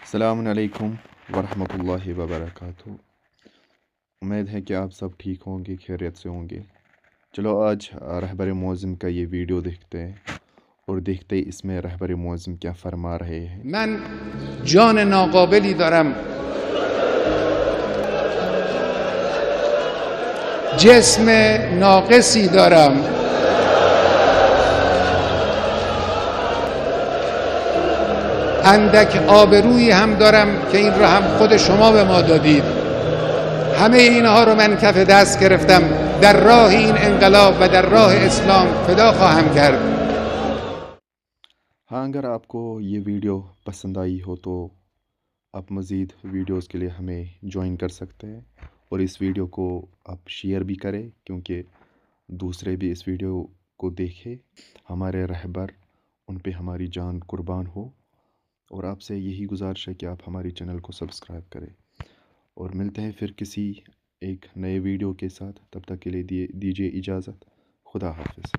अस्सलामुअलैकुम वरहमतुल्लाहि वबरकातुहू। उम्मीद है कि आप सब ठीक होंगे, खैरियत से होंगे। चलो आज रहबर मौज़म का ये वीडियो देखते हैं और देखते हैं इसमें रहबर मौज़म क्या फरमा रहे हैं। من جان ناقابلی دارم، جسم ناقصی دارم، اندک آبرویی هم دارم که این را هم خود شما به ما دادید. همه اینها رو من کف دست گرفتم، در راه این انقلاب و در راه اسلام فدا خواهم کرد. हाँ, अगर आपको ये वीडियो पसंद आई हो तो आप मज़ीद वीडियोस के लिए हमें ज्वाइन कर सकते हैं और इस वीडियो को आप शेयर भी करें क्योंकि दूसरे भी इस वीडियो को देखें। हमारे रहबर, उन पे हमारी जान कुर्बान हो। और आपसे यही गुजारिश है कि आप हमारी चैनल को सब्सक्राइब करें और मिलते हैं फिर किसी एक नए वीडियो के साथ। तब तक के लिए दीजिए इजाज़त। खुदा हाफिज़।